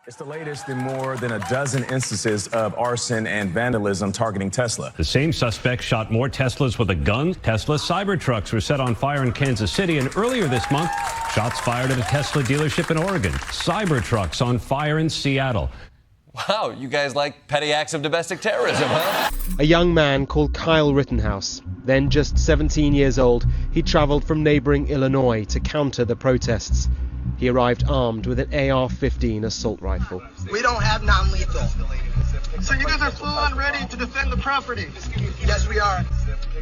It's the latest in more than a dozen instances of arson and vandalism targeting Tesla. The same suspect shot more Teslas with a gun. Tesla Cybertrucks were set on fire in Kansas City, and earlier this month, shots fired at a Tesla dealership in Oregon. Cybertrucks on fire in Seattle. Wow, you guys like petty acts of domestic terrorism, huh? A young man called Kyle Rittenhouse, then just 17 years old, he traveled from neighboring Illinois to counter the protests. He arrived armed with an AR-15 assault rifle. We don't have non-lethal. So you guys are full on ready to defend the property? Yes, we are.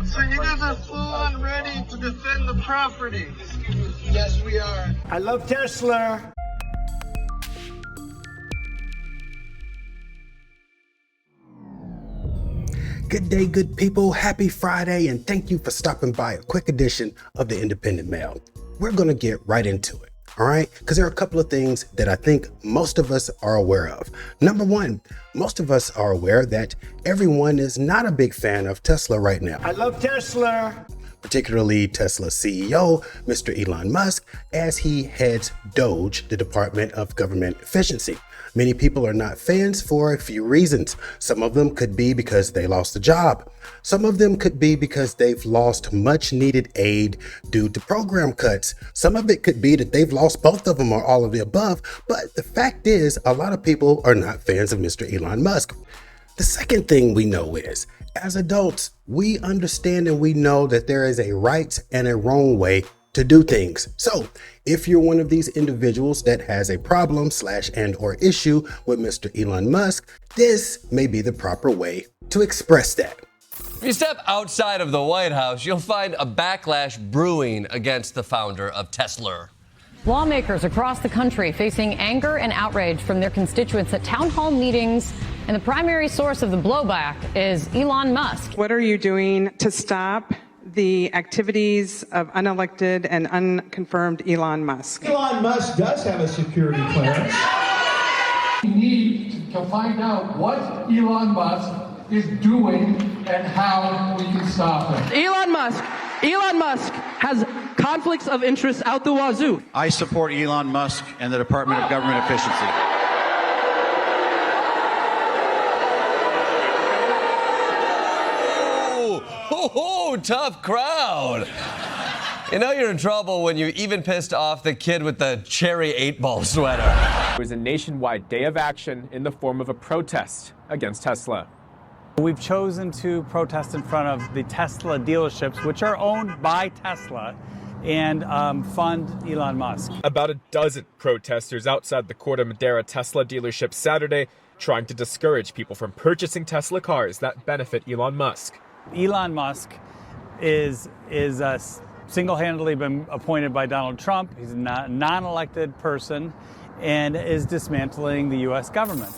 So you guys are full on ready to defend the property? Yes, we are. I love Tesla. Good day, good people. Happy Friday, and thank you for stopping by a quick edition of the Independent Mail. We're going to get right into it, all right? Because there are a couple of things that I think most of us are aware of. Number one, most of us are aware that everyone is not a big fan of Tesla right now. I love Tesla. Particularly Tesla CEO, Mr. Elon Musk, as he heads DOGE, the Department of Government Efficiency. Many people are not fans for a few reasons. Some of them could be because they lost a job. Some of them could be because they've lost much needed aid due to program cuts. Some of it could be that they've lost both of them or all of the above. But the fact is, a lot of people are not fans of Mr. Elon Musk. The second thing we know is, as adults, we understand and we know that there is a right and a wrong way to do things. So if you're one of these individuals that has a problem /and/or issue with Mr. Elon Musk, this may be the proper way to express that. If you step outside of the White House, you'll find a backlash brewing against the founder of Tesla. Lawmakers across the country facing anger and outrage from their constituents at town hall meetings, and the primary source of the blowback is Elon Musk. What are you doing to stop the activities of unelected and unconfirmed Elon Musk? Elon Musk does have a security clearance. We need to find out what Elon Musk is doing and how we can stop him. Elon Musk has conflicts of interest out the wazoo. I support Elon Musk and the Department of Government Efficiency. Oh, tough crowd. You know you're in trouble when you even pissed off the kid with the cherry 8-ball sweater. It was a nationwide day of action in the form of a protest against Tesla. We've chosen to protest in front of the Tesla dealerships, which are owned by Tesla, and fund Elon Musk. About a dozen protesters outside the Corte Madera Tesla dealership Saturday, trying to discourage people from purchasing Tesla cars that benefit Elon Musk. Elon Musk is single-handedly been appointed by Donald Trump. He's a non-elected person and is dismantling the U.S. government.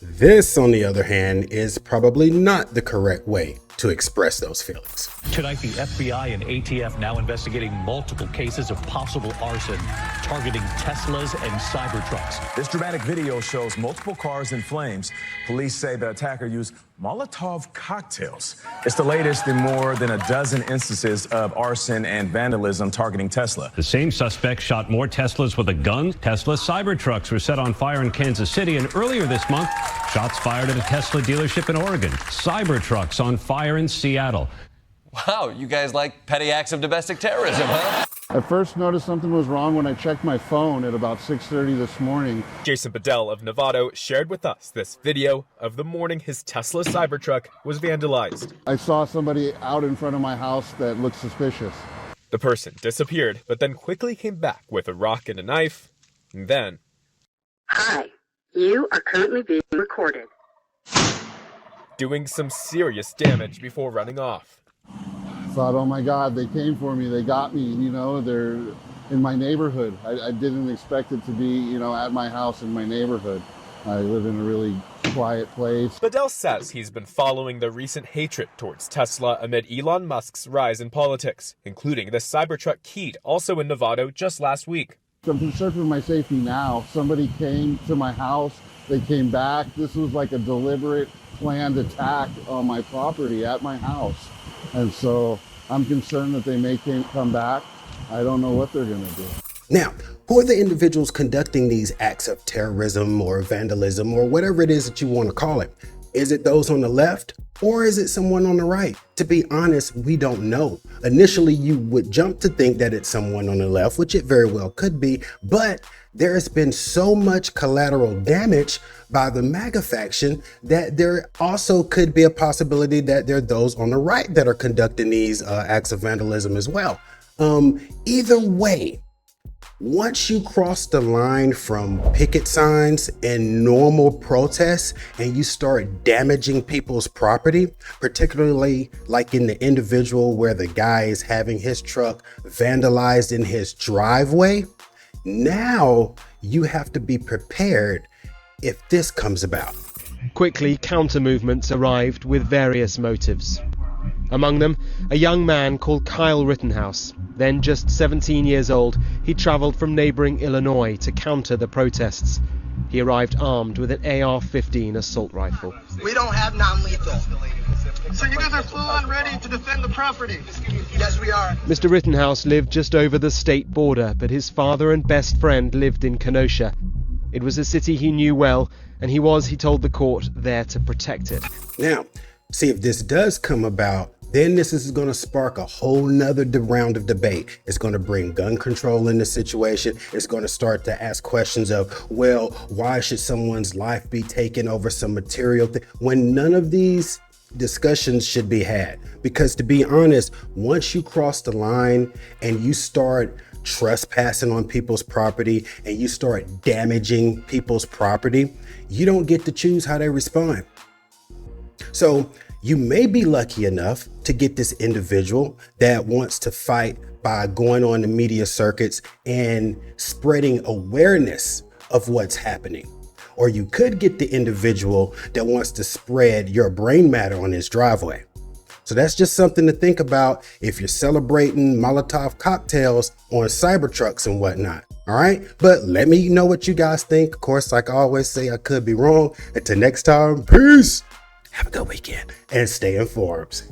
This, on the other hand, is probably not the correct way to express those feelings. Tonight, the FBI and ATF now investigating multiple cases of possible arson targeting Teslas and Cybertrucks. This dramatic video shows multiple cars in flames. Police say the attacker used Molotov cocktails. It's the latest in more than a dozen instances of arson and vandalism targeting Tesla. The same suspect shot more Teslas with a gun. Tesla Cybertrucks were set on fire in Kansas City, and earlier this month, shots fired at a Tesla dealership in Oregon. Cybertrucks on fire in Seattle. Wow, you guys like petty acts of domestic terrorism, huh? I first noticed something was wrong when I checked my phone at about 6:30 this morning. Jason Bedell of Novato shared with us this video of the morning his Tesla Cybertruck was vandalized. I saw somebody out in front of my house that looked suspicious. The person disappeared, but then quickly came back with a rock and a knife, and then... Hi, you are currently being recorded. Doing some serious damage before running off. I thought, oh my God, they came for me, they got me, you know, they're in my neighborhood. I didn't expect it to be, you know, at my house in my neighborhood. I live in a really quiet place. Bedell says he's been following the recent hatred towards Tesla amid Elon Musk's rise in politics, including the Cybertruck keyed also in Novato just last week. I'm concerned for my safety now. Somebody came to my house, they came back. This was like a deliberate, planned attack on my property at my house. And so I'm concerned that they may come back. I don't know what they're going to do. Now, who are the individuals conducting these acts of terrorism or vandalism or whatever it is that you want to call it? Is it those on the left or is it someone on the right? To be honest, we don't know. Initially, you would jump to think that it's someone on the left, which it very well could be, but there has been so much collateral damage by the MAGA faction that there also could be a possibility that there are those on the right that are conducting these acts of vandalism as well. Either way, once you cross the line from picket signs and normal protests and you start damaging people's property, particularly like in the individual where the guy is having his truck vandalized in his driveway, now you have to be prepared if this comes about. Quickly, counter movements arrived with various motives. Among them, a young man called Kyle Rittenhouse. Then just 17 years old, he traveled from neighboring Illinois to counter the protests. He arrived armed with an AR-15 assault rifle. We don't have non-lethal. So you guys are full on ready to defend the property? Yes, we are. Mr. Rittenhouse lived just over the state border, but his father and best friend lived in Kenosha. It was a city he knew well, and he told the court, there to protect it. Now, see, if this does come about, then this is going to spark a whole nother round of debate. It's going to bring gun control in the situation. It's going to start to ask questions of, well, why should someone's life be taken over some material thing when none of these discussions should be had? Because to be honest, once you cross the line and you start trespassing on people's property and you start damaging people's property, you don't get to choose how they respond. So you may be lucky enough to get this individual that wants to fight by going on the media circuits and spreading awareness of what's happening. Or you could get the individual that wants to spread your brain matter on his driveway. So that's just something to think about if you're celebrating Molotov cocktails on Cybertrucks and whatnot. All right, but let me know what you guys think. Of course, like I always say, I could be wrong. Until next time, peace. Have a good weekend and stay informed.